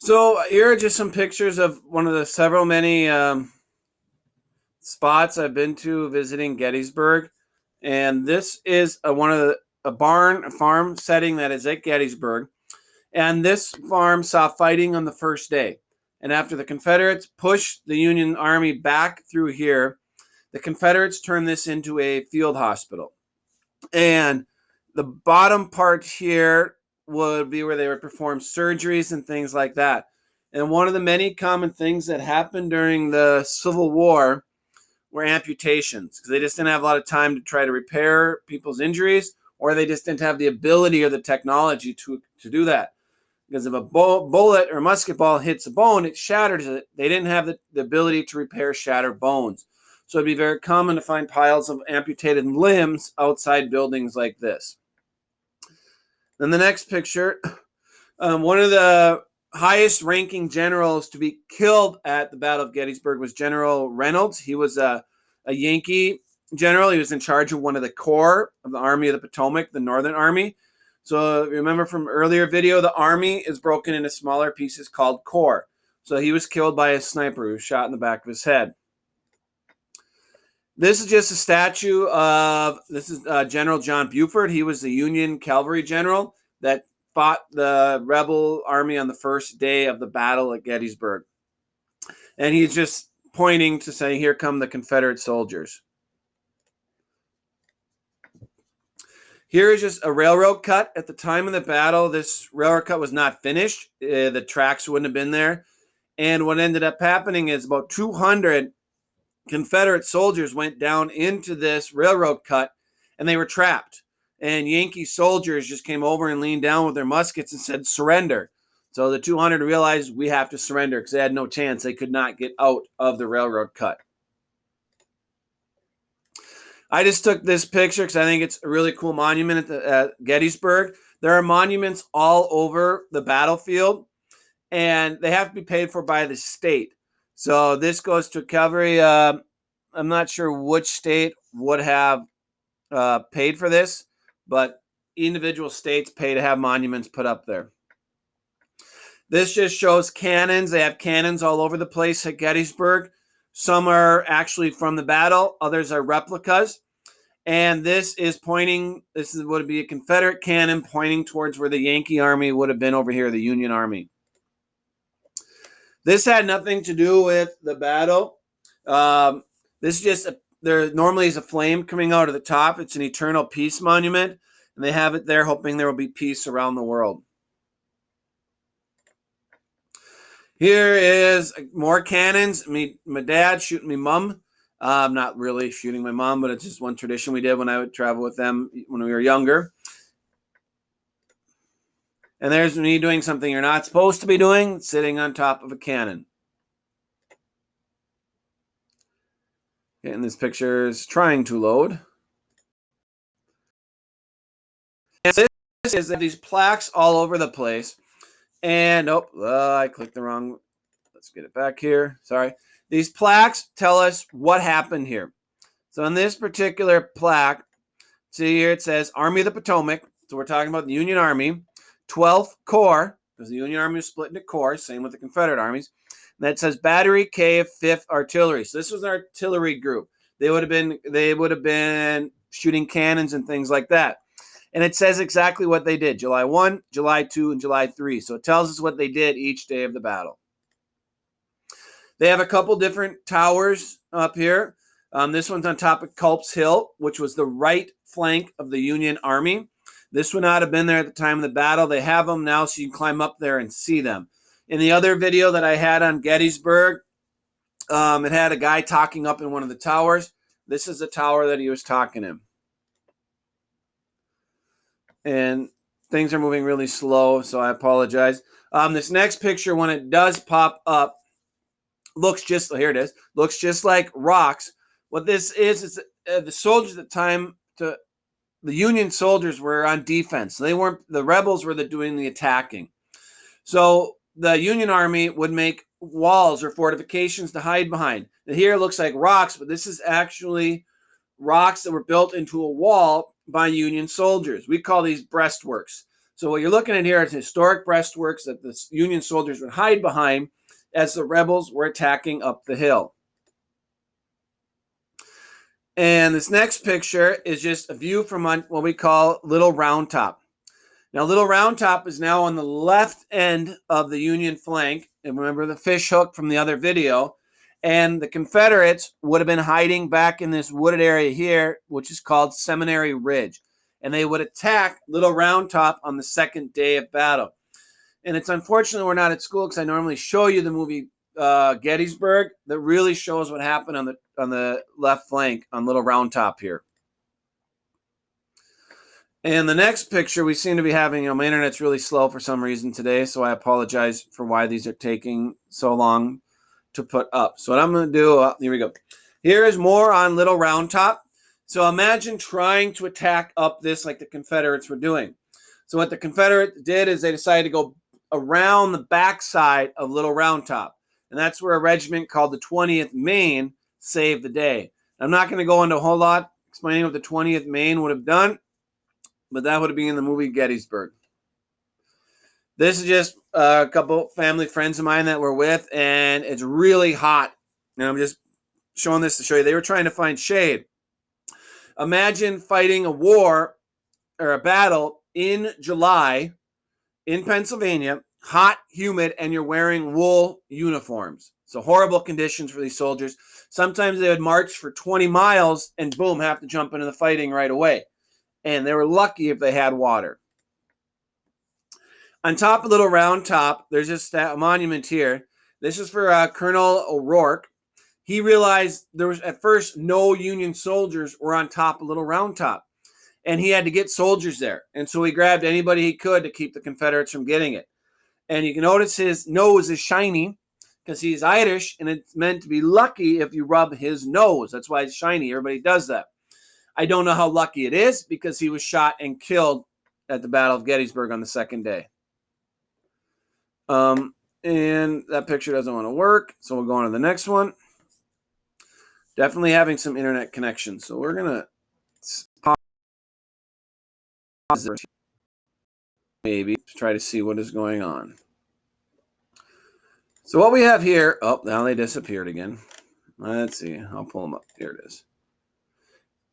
So here are just some pictures of one of the several many spots I've been to visiting Gettysburg, and this is one of a barn, a farm setting that is at Gettysburg. And this farm saw fighting on the first day. And after the Confederates pushed the Union Army back through here, the Confederates turned this into a field hospital. And the bottom part here would be where they would perform surgeries and things like that. And one of the many common things that happened during the Civil War were amputations, because they just didn't have a lot of time to try to repair people's injuries, or they just didn't have the ability or the technology to do that. Because if a bullet or musket ball hits a bone, it shatters it. They didn't have the ability to repair shattered bones. So it'd be very common to find piles of amputated limbs outside buildings like this. Then the next picture, one of the highest ranking generals to be killed at the Battle of Gettysburg was General Reynolds. He was a Yankee general. He was in charge of one of the corps of the Army of the Potomac, the Northern Army. So remember from earlier video, the army is broken into smaller pieces called corps. So he was killed by a sniper who was shot in the back of his head. This is just a statue of, this is General John Buford. He was the Union cavalry general that fought the rebel army on the first day of the battle at Gettysburg. And he's just pointing to say, here come the Confederate soldiers. Here is just a railroad cut. At the time of the battle, this railroad cut was not finished. The tracks wouldn't have been there. And what ended up happening is about 200 Confederate soldiers went down into this railroad cut, and they were trapped. And Yankee soldiers just came over and leaned down with their muskets and said, surrender. So the 200 realized we have to surrender because they had no chance. They could not get out of the railroad cut. I just took this picture because I think it's a really cool monument at Gettysburg. There are monuments all over the battlefield, and they have to be paid for by the state. So this goes to cavalry. I'm not sure which state would have paid for this, but individual states pay to have monuments put up there. This just shows cannons. They have cannons all over the place at Gettysburg. Some are actually from the battle. Others are replicas. And this is pointing, would be a Confederate cannon pointing towards where the Yankee army would have been over here, the Union Army. This had nothing to do with the battle. This is just, there normally is a flame coming out of the top. It's an eternal peace monument. And they have it there hoping there will be peace around the world. Here is more cannons. My dad shooting my mom. I'm not really shooting my mom, but it's just one tradition we did when I would travel with them when we were younger. And there's me doing something you're not supposed to be doing, sitting on top of a cannon. And this picture is trying to load. And this is these plaques all over the place. And, I clicked the wrong. Let's get it back here. Sorry. These plaques tell us what happened here. So on this particular plaque, see here it says Army of the Potomac. So we're talking about the Union Army. 12th Corps, because the Union Army was split into corps, same with the Confederate armies. And that says Battery K of 5th Artillery. So this was an artillery group. They would have been shooting cannons and things like that. And it says exactly what they did. July 1, July 2, and July 3. So it tells us what they did each day of the battle. They have a couple different towers up here. This one's on top of Culp's Hill, which was the right flank of the Union Army. This would not have been there at the time of the battle. They have them now so you can climb up there and see them. In the other video that I had on Gettysburg, it had a guy talking up in one of the towers. This is the tower that he was talking in. And things are moving really slow, so I apologize. This next picture, when it does pop up, looks just, here it is, looks just like rocks. What this is the soldiers at the time, the Union soldiers were on defense. They weren't, the rebels were doing the attacking. So the Union Army would make walls or fortifications to hide behind. And here it looks like rocks, but this is actually rocks that were built into a wall by Union soldiers. We call these breastworks. So what you're looking at here is historic breastworks that the Union soldiers would hide behind as the rebels were attacking up the hill. And this next picture is just a view from what we call Little Round Top. Now, Little Round Top is now on the left end of the Union flank. And remember the fish hook from the other video. And the Confederates would have been hiding back in this wooded area here, which is called Seminary Ridge. And they would attack Little Round Top on the second day of battle. And it's unfortunate we're not at school because I normally show you the movie Gettysburg that really shows what happened on the left flank on Little Round Top here. And the next picture, we seem to be having, my internet's really slow for some reason today, so I apologize for why these are taking so long to put up. So what I'm going to do, here we go. Here is more on Little Round Top. So imagine trying to attack up this like the Confederates were doing. So what the Confederates did is they decided to go around the backside of Little Round Top. And that's where a regiment called the 20th Maine saved the day. I'm not going to go into a whole lot explaining what the 20th Maine would have done, but that would have been in the movie Gettysburg. This is just a couple family friends of mine that we're with, and it's really hot. And I'm just showing this to show you. They were trying to find shade. Imagine fighting a war or a battle in July in Pennsylvania, hot, humid, and you're wearing wool uniforms. So horrible conditions for these soldiers. Sometimes they would march for 20 miles and boom, have to jump into the fighting right away. And they were lucky if they had water. On top of Little Round Top, there's just a monument here. This is for Colonel O'Rourke. He realized there was at first no Union soldiers were on top of Little Round Top. And he had to get soldiers there. And so he grabbed anybody he could to keep the Confederates from getting it. And you can notice his nose is shiny because he's Irish, and it's meant to be lucky if you rub his nose. That's why it's shiny. Everybody does that. I don't know how lucky it is because he was shot and killed at the Battle of Gettysburg on the second day. And that picture doesn't want to work, so we'll go on to the next one. Definitely having some internet connection, so we're going to pause it maybe to try to see what is going on. So what we have here, oh, now they disappeared again. Let's see, I'll pull them up. Here it is.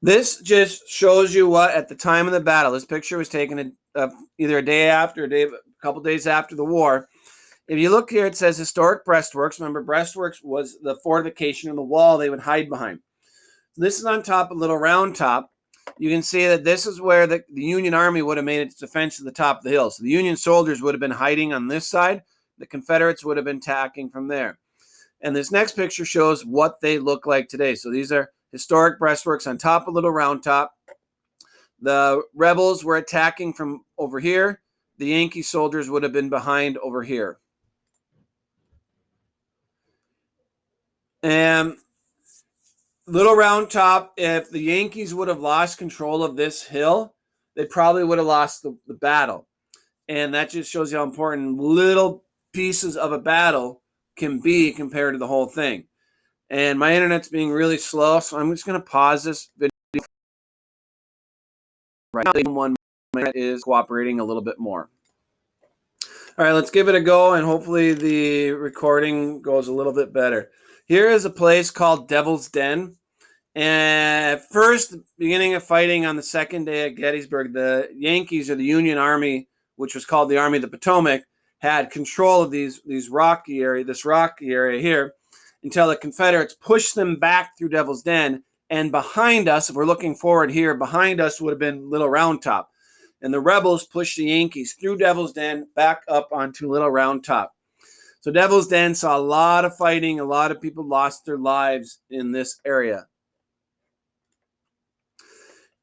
This just shows you what, at the time of the battle, this picture was taken either a day after, a couple days after the war. If you look here, it says historic breastworks. Remember, breastworks was the fortification of the wall they would hide behind. This is on top of Little Round Top. You can see that this is where the Union Army would have made its defense to the top of the hill. So the Union soldiers would have been hiding on this side. The Confederates would have been attacking from there. And this next picture shows what they look like today. So these are historic breastworks on top of Little Round Top. The rebels were attacking from over here. The Yankee soldiers would have been behind over here. And Little Round Top, if the Yankees would have lost control of this hill, they probably would have lost the battle. And that just shows you how important little pieces of a battle can be compared to the whole thing. And my internet's being really slow, so I'm just going to pause this video right now. 1 minute is cooperating a little bit more. All right, let's give it a go, and hopefully the recording goes a little bit better. Here is a place called Devil's Den. And at first, beginning of fighting on the second day at Gettysburg, the Yankees, or the Union Army, which was called the Army of the Potomac, had control of this rocky area here, until the Confederates pushed them back through Devil's Den. And behind us, if we're looking forward here, behind us would have been Little Round Top. And the rebels pushed the Yankees through Devil's Den back up onto Little Round Top. So Devil's Den saw a lot of fighting. A lot of people lost their lives in this area.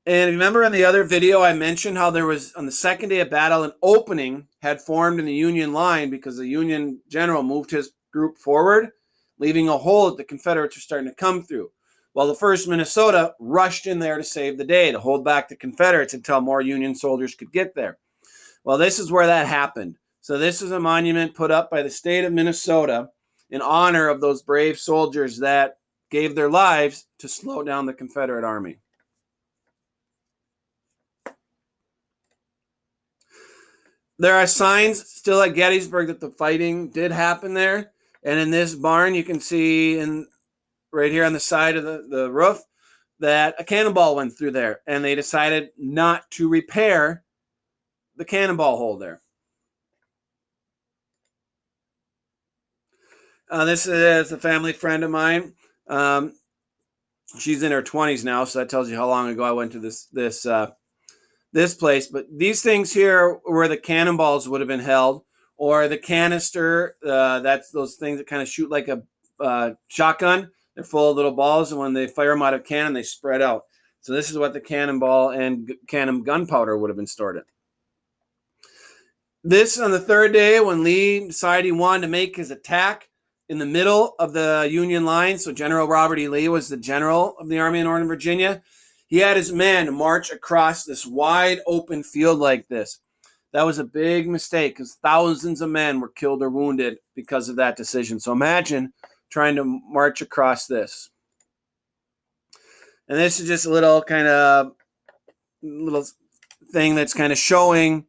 And remember in the other video, I mentioned how there was, on the second day of battle, an opening had formed in the Union line because the Union general moved his group forward, leaving a hole that the Confederates were starting to come through. While the 1st Minnesota rushed in there to save the day, to hold back the Confederates until more Union soldiers could get there. Well, this is where that happened. So this is a monument put up by the state of Minnesota in honor of those brave soldiers that gave their lives to slow down the Confederate Army. There are signs still at Gettysburg that the fighting did happen there. And in this barn, you can see right here on the side of the roof that a cannonball went through there. And they decided not to repair the cannonball hole there. This is a family friend of mine. Um, she's in her 20s now, so that tells you how long ago I went to this place. But these things here where the cannonballs would have been held, or the canister, that's those things that kind of shoot like a shotgun. They're full of little balls, and when they fire them out of cannon, they spread out. So this is what the cannonball and cannon gunpowder would have been stored in. This on the third day when Lee decided he wanted to make his attack in the middle of the Union line. So General Robert E. Lee was the general of the Army of Northern Virginia. He had his men march across this wide open field like this. That was a big mistake because thousands of men were killed or wounded because of that decision. So imagine trying to march across this. And this is just a little thing that's kind of showing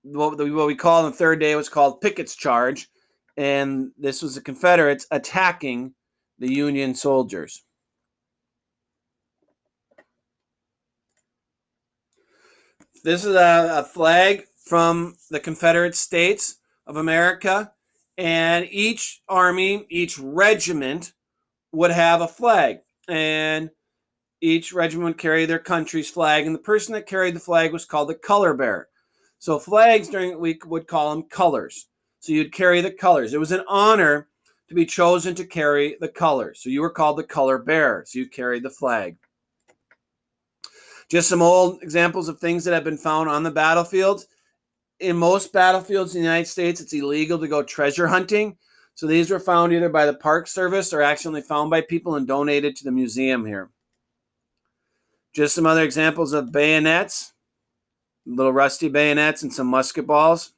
what we call on the third day was called Pickett's Charge. And this was the Confederates attacking the Union soldiers. This is a flag from the Confederate States of America. And each army, each regiment would have a flag. And each regiment would carry their country's flag. And the person that carried the flag was called the color bearer. So flags during the week would call them colors. So you'd carry the colors. It was an honor to be chosen to carry the colors. So you were called the color bearer. So you carried the flag. Just some old examples of things that have been found on the battlefields. In most battlefields in the United States, it's illegal to go treasure hunting. So these were found either by the Park Service or accidentally found by people and donated to the museum here. Just some other examples of bayonets, little rusty bayonets and some musket balls.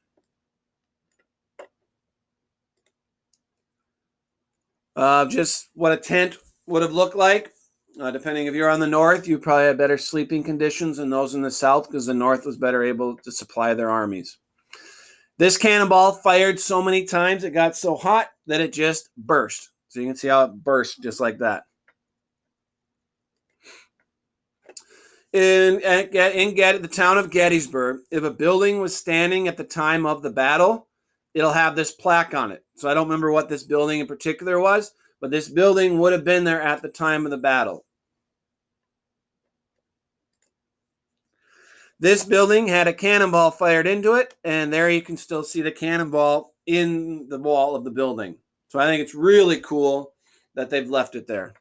Just what a tent would have looked like. Depending if you're on the north, you probably had better sleeping conditions than those in the south because the north was better able to supply their armies. This cannonball fired so many times, it got so hot that it just burst. So you can see how it burst just like that. In the town of Gettysburg, if a building was standing at the time of the battle, it'll have this plaque on it. So I don't remember what this building in particular was, but this building would have been there at the time of the battle. This building had a cannonball fired into it, and there you can still see the cannonball in the wall of the building. So I think it's really cool that they've left it there.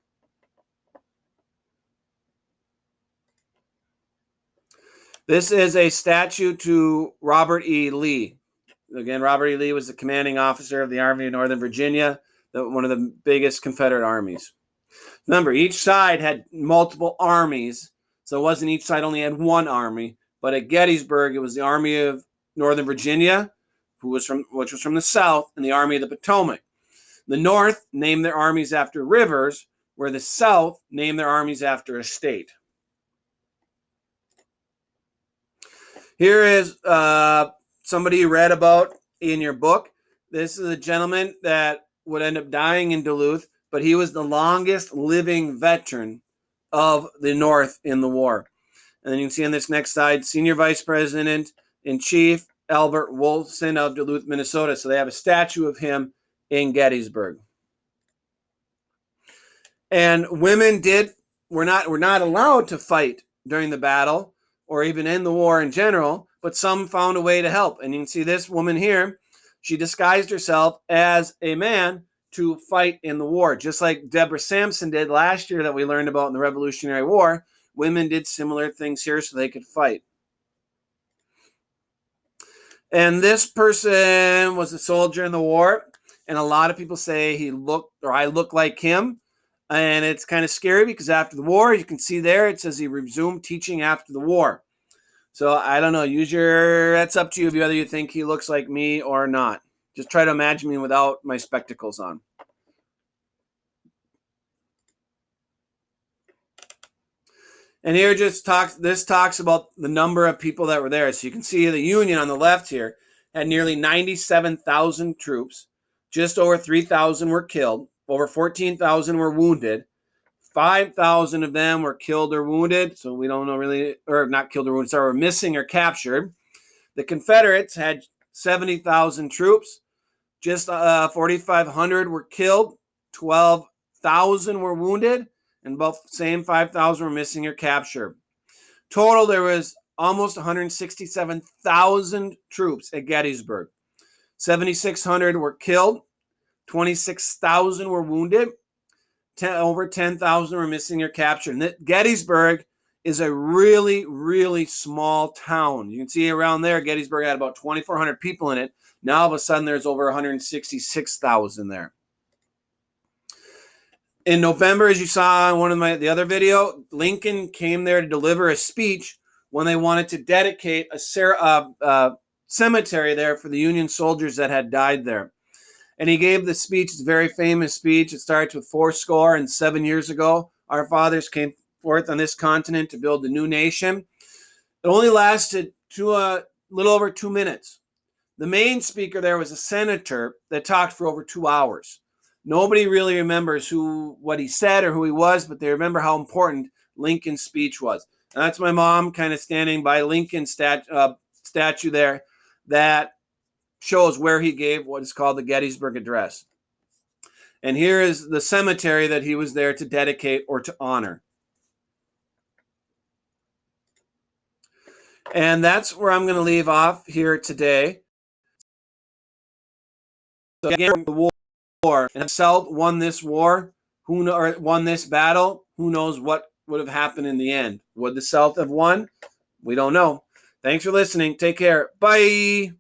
This is a statue to Robert E. Lee. Again, Robert E. Lee was the commanding officer of the Army of Northern Virginia, one of the biggest Confederate armies. Remember, each side had multiple armies, so it wasn't each side only had one army. But at Gettysburg, it was the Army of Northern Virginia, which was from the South, and the Army of the Potomac. The North named their armies after rivers, where the South named their armies after a state. Here is somebody you read about in your book. This is a gentleman that would end up dying in Duluth, but he was the longest living veteran of the North in the war. And then you can see on this next slide, Senior Vice President in Chief Albert Wolfson of Duluth, Minnesota. So they have a statue of him in Gettysburg. And women were not allowed to fight during the battle or even in the war in general, but some found a way to help. And you can see this woman here, she disguised herself as a man to fight in the war, just like Deborah Sampson did last year that we learned about in the Revolutionary War. Women did similar things here so they could fight. And this person was a soldier in the war, and a lot of people say I look like him. And it's kind of scary because after the war, you can see there, it says he resumed teaching after the war. So I don't know. That's up to you whether you think he looks like me or not. Just try to imagine me without my spectacles on. And here this talks about the number of people that were there. So you can see the Union on the left here had nearly 97,000 troops. Just over 3,000 were killed. Over 14,000 were wounded. 5,000 of them were killed or wounded. So we don't know really, or not killed or wounded, sorry, were missing or captured. The Confederates had 70,000 troops. Just 4,500 were killed. 12,000 were wounded. And about the same 5,000 were missing or captured. Total, there was almost 167,000 troops at Gettysburg. 7,600 were killed. 26,000 were wounded. Over 10,000 were missing or captured. And Gettysburg is a really, really small town. You can see around there, Gettysburg had about 2,400 people in it. Now, all of a sudden, there's over 166,000 there. In November, as you saw in one of the other video, Lincoln came there to deliver a speech when they wanted to dedicate a cemetery there for the Union soldiers that had died there. And he gave the speech. It's a very famous speech. It starts with 7 years ago, our fathers came forth on this continent to build a new nation. It only lasted a little over 2 minutes. The main speaker there was a senator that talked for over 2 hours. Nobody really remembers what he said or who he was, but they remember how important Lincoln's speech was. And that's my mom kind of standing by Lincoln's statue there that shows where he gave what is called the Gettysburg Address. And here is the cemetery that he was there to dedicate or to honor. And that's where I'm going to leave off here today. So again, the war, and if South won this war, won this battle, who knows what would have happened in the end? Would the South have won? We don't know. Thanks for listening. Take care. Bye.